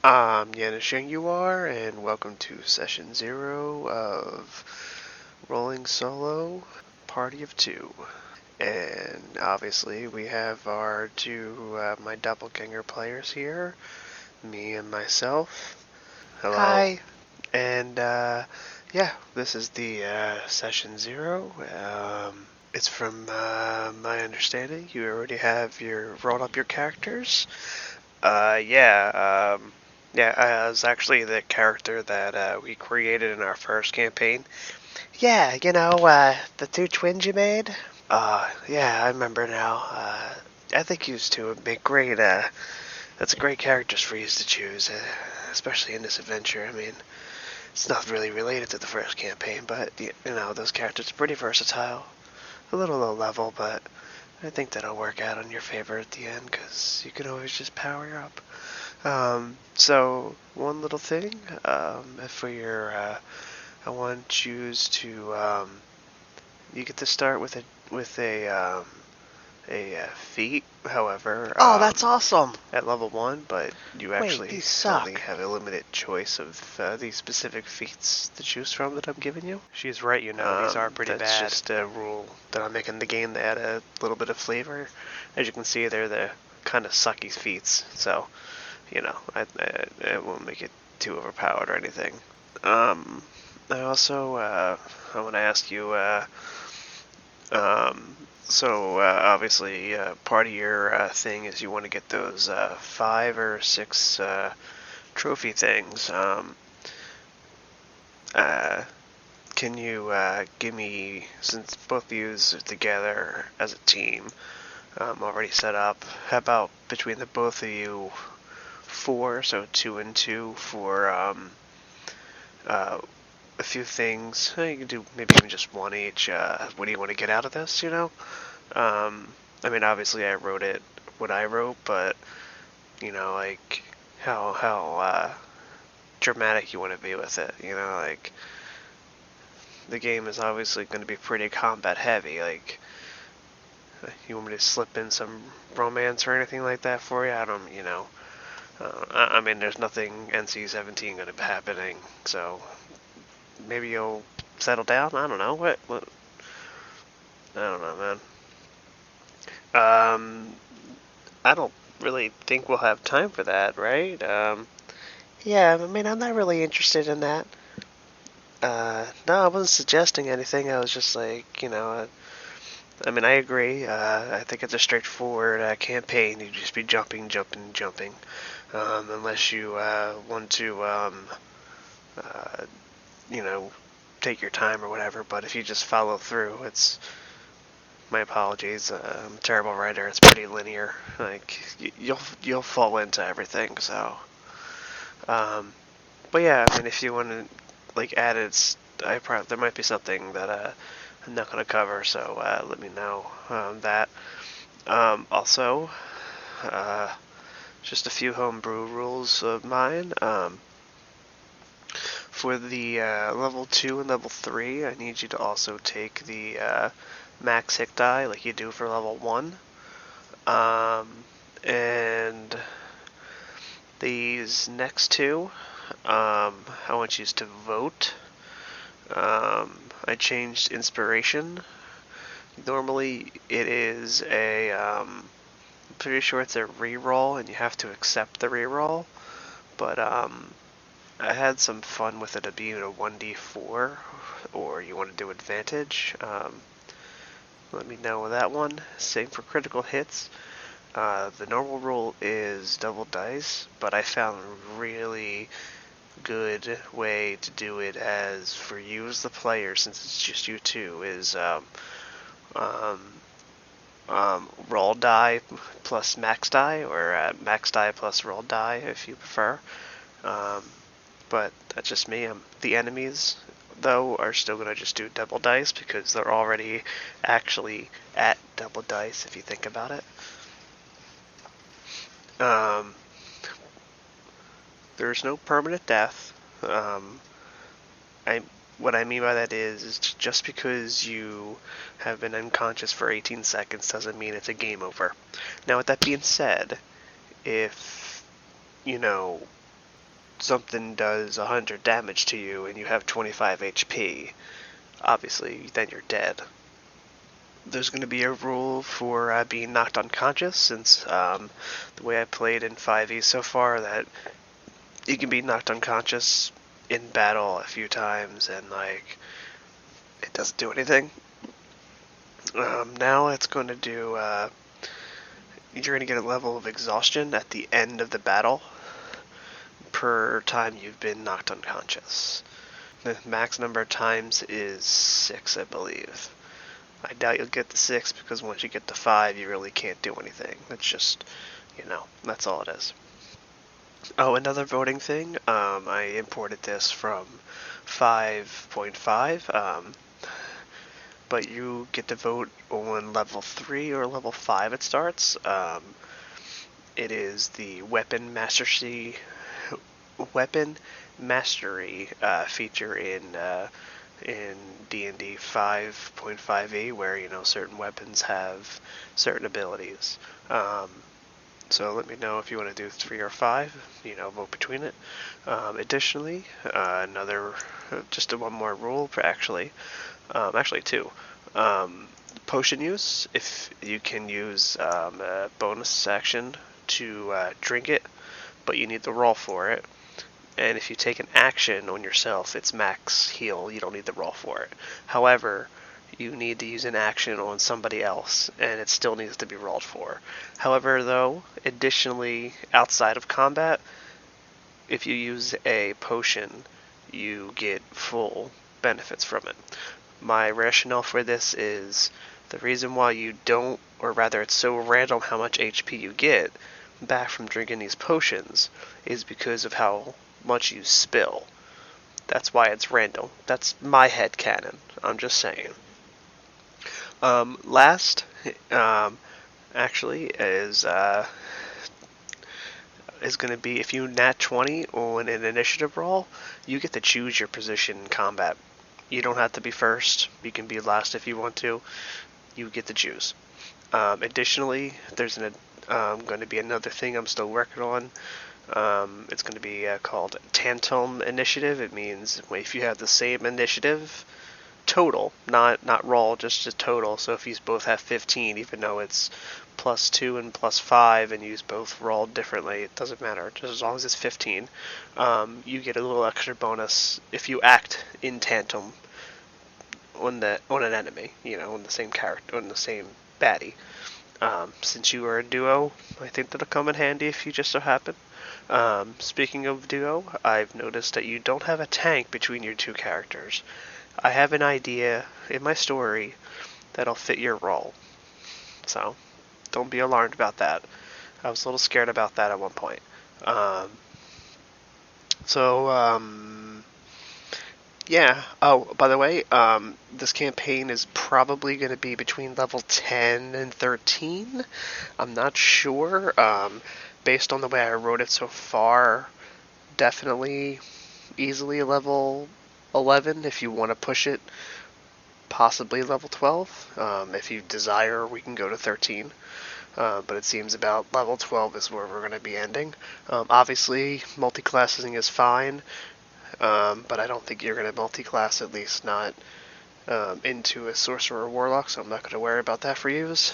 Yanisheng you are, and welcome to session 0 of Rolling Solo, Party of 2. And obviously we have our two, my doppelganger players here, me and myself. Hello. Hi. And, yeah, this is the, session 0. It's from, my understanding, you already have rolled up your characters. Yeah, I was actually the character that we created in our first campaign. Yeah, the two twins you made? Yeah, I remember now. I think you two would make great, that's a great characters for you to choose, especially in this adventure. I mean, it's not really related to the first campaign, but, those characters are pretty versatile. A little low level, but I think that'll work out in your favor at the end, because you can always just power up. So one little thing, for your, I want you to, you get to start with a feat. However, Oh, that's awesome. at level 1, but you Wait, actually these only suck. have a limited choice of these specific feats to choose from that I'm giving you. She's right, these are pretty That's bad. just a rule that I'm making the game to add a little bit of flavor. As you can see, they're the kind of sucky feats, so I won't make it too overpowered or anything. I also I want to ask you. Obviously, part of your thing is you want to get those 5 or 6 trophy things. Can you give me, since both of you are together as a team, already set up, how about between the both of you 4, so 2 and 2 for a few things. You can do maybe even just one each. What do you want to get out of this, I mean, obviously I wrote it what I wrote, but, like, how dramatic you want to be with it, like, the game is obviously going to be pretty combat heavy, like, you want me to slip in some romance or anything like that for you? I don't, I mean, there's nothing NC-17 going to be happening, so maybe you'll settle down. I don't know. What? I don't know, man. I don't really think we'll have time for that, right? Yeah, I mean, I'm not really interested in that. No, I wasn't suggesting anything. I was just like, I mean, I agree. I think it's a straightforward campaign. You'd just be jumping, jumping, jumping. Unless you want to, you know, take your time or whatever. But if you just follow through, it's, my apologies. I'm a terrible writer. It's pretty linear. Like, you'll fall into everything. So, but yeah, I mean, if you want to like add it, there might be something that I'm not gonna cover. So let me know that. Also, uh, just a few homebrew rules of mine. For the level 2 and level 3, I need you to also take the max hit die like you do for level 1. And these next two, I want you to vote. I changed inspiration. Normally it is I'm pretty sure it's a reroll and you have to accept the reroll, but I had some fun with it being a 1d4, or you want to do advantage. Let me know with that one. Same for critical hits. The normal rule is double dice, but I found a really good way to do it as for you as the player, since it's just you two, is um, roll die plus max die, or max die plus roll die if you prefer. But that's just me. The enemies, though, are still going to just do double dice because they're already actually at double dice if you think about it. There's no permanent death. What I mean by that is just because you have been unconscious for 18 seconds doesn't mean it's a game over. Now, with that being said, if, you know, something does 100 damage to you and you have 25 HP, obviously then you're dead. There's going to be a rule for being knocked unconscious, since the way I played in 5e so far, that you can be knocked unconscious in battle a few times and like it doesn't do anything. Now it's going to do, you're going to get a level of exhaustion at the end of the battle per time you've been knocked unconscious. The max number of times is 6, I believe. I doubt you'll get to 6, because once you get to 5, you really can't do anything. It's just, that's all it is. Oh, another voting thing, I imported this from 5.5, but you get to vote on level 3 or level 5 it starts. It is the weapon mastery feature in D&D 5.5e, where certain weapons have certain abilities. So let me know if you want to do 3 or 5. Vote between it. Additionally, just one more rule, actually 2. Potion use. If you can use a bonus action to drink it, but you need the roll for it. And if you take an action on yourself, it's max heal. You don't need the roll for it. However, you need to use an action on somebody else, and it still needs to be rolled for. However, though, additionally, outside of combat, if you use a potion, you get full benefits from it. My rationale for this is the reason why you don't, or rather it's so random how much HP you get back from drinking these potions, is because of how much you spill. That's why it's random. That's my headcanon. I'm just saying. Last, actually, is going to be, if you nat 20 on an initiative roll, you get to choose your position in combat. You don't have to be first. You can be last if you want to. You get to choose. Additionally, there's going to be another thing I'm still working on. It's going to be called Tantum Initiative. It means if you have the same initiative total, not roll, just a total. So if you both have 15, even though it's +2 and +5, and you both roll differently, it doesn't matter. Just as long as it's 15, you get a little extra bonus if you act in tandem on an enemy. On the same character, on the same baddie. Since you are a duo, I think that'll come in handy if you just so happen. Speaking of duo, I've noticed that you don't have a tank between your two characters. I have an idea in my story that'll fit your role. So, don't be alarmed about that. I was a little scared about that at one point. Yeah. Oh, by the way, this campaign is probably going to be between level 10 and 13. I'm not sure. Based on the way I wrote it so far, definitely easily level 11 if you want to push it. Possibly level 12. If you desire, we can go to 13. But it seems about level 12 is where we're going to be ending. Obviously, multi-classing is fine. But I don't think you're going to multi-class, at least not into a sorcerer or warlock, so I'm not going to worry about that for yous.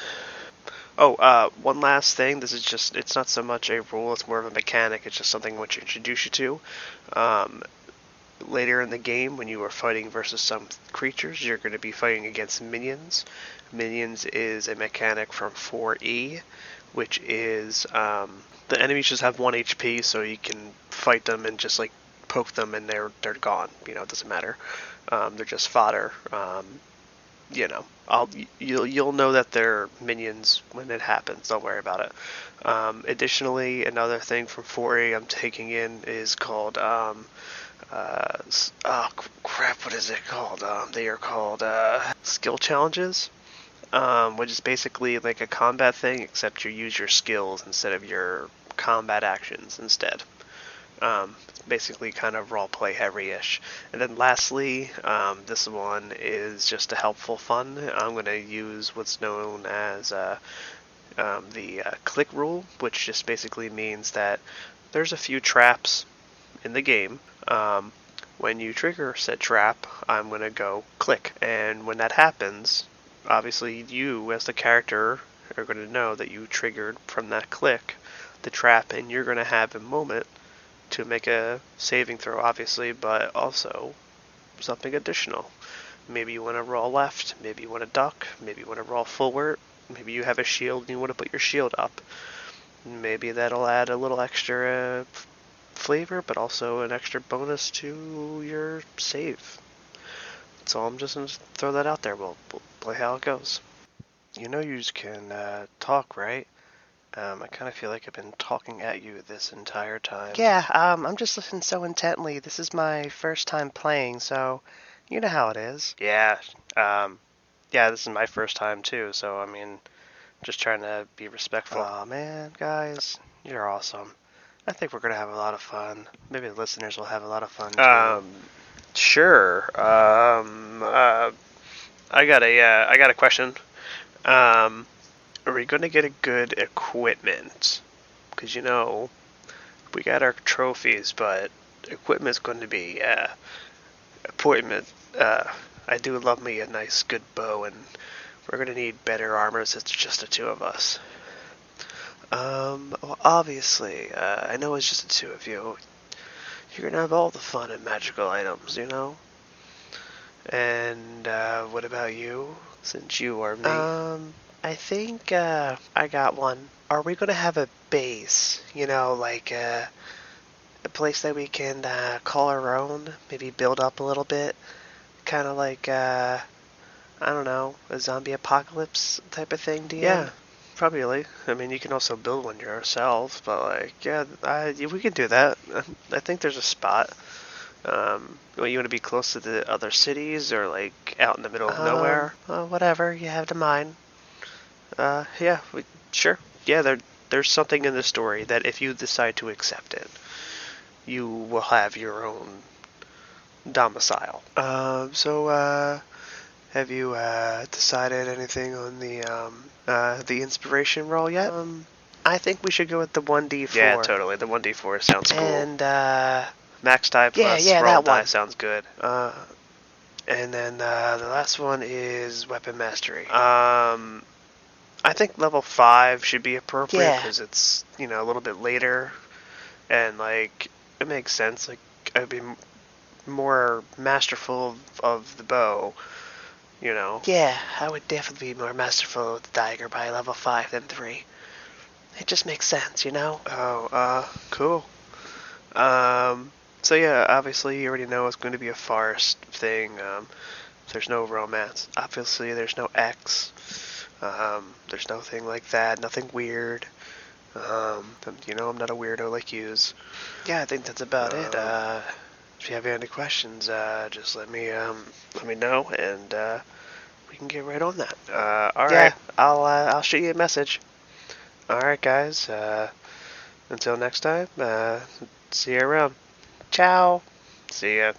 Oh, one last thing. This is just, it's not so much a rule, it's more of a mechanic. It's just something I want to introduce you to. Later in the game, when you are fighting versus some creatures, you're going to be fighting against minions. Minions is a mechanic from 4E, which is, the enemies just have 1 HP, so you can fight them and just like poke them and they're gone. It doesn't matter. They're just fodder. You'll know that they're minions when it happens. Don't worry about it. Additionally, another thing from 4A I'm taking in is called what is it called? They are called skill challenges, which is basically like a combat thing, except you use your skills instead of your combat actions instead. It's basically kind of roleplay heavy-ish. And then lastly, this one is just a helpful fun. I'm going to use what's known as the click rule, which just basically means that there's a few traps in the game, when you trigger said trap, I'm going to go click. And when that happens, obviously you as the character are going to know that you triggered from that click the trap, and you're going to have a moment to make a saving throw, obviously, but also something additional. Maybe you want to roll left, maybe you want to duck, maybe you want to roll forward, maybe you have a shield and you want to put your shield up. Maybe that'll add a little extra flavor, but also an extra bonus to your save. So I'm just going to throw that out there. We'll play how it goes. You know you can talk, right? I kind of feel like I've been talking at you this entire time. Yeah, I'm just listening so intently. This is my first time playing, so you know how it is. Yeah, yeah, this is my first time too, so I mean, just trying to be respectful. Aw, man, guys, you're awesome. I think we're gonna have a lot of fun. Maybe the listeners will have a lot of fun too. Sure. I got a question. Are we gonna get a good equipment? Because you know, we got our trophies, but equipment's going to be important. I do love me a nice good bow, and we're gonna need better armor since it's just the two of us. Well, obviously, I know it's just the two of you. You're gonna have all the fun and magical items, you know? And, what about you? Since you are me? I think, I got one. Are we gonna have a base? You know, like, a place that we can, call our own? Maybe build up a little bit? Kind of like, I don't know, a zombie apocalypse type of thing, DM? Yeah, probably. I mean, you can also build one yourself, but like, yeah, we can do that. I think there's a spot. You want to be close to the other cities or like out in the middle of nowhere? Well, whatever you have to mind. Yeah, sure. Yeah, there's something in the story that if you decide to accept it, you will have your own domicile. Have you decided anything on the inspiration roll yet? I think we should go with the 1d4. Yeah, totally. The 1d4 sounds cool. And, max die plus yeah, roll that die one. sounds good. And then the last one is weapon mastery. I think level 5 should be appropriate because it's, you know, a little bit later, and like it makes sense. Like I'd be more masterful of the bow, you know. Yeah, I would definitely be more masterful with the dagger by level 5 than 3. It just makes sense, you know? Oh, cool. So yeah, obviously you already know it's going to be a forest thing. There's no romance. Obviously there's no X. There's nothing like that, nothing weird. You know, I'm not a weirdo like yous. Yeah, I think that's about it. If you have any questions, just let me know, and we can get right on that. All right. Yeah, I'll shoot you a message. All right, guys. Until next time. See you around. Ciao. See ya.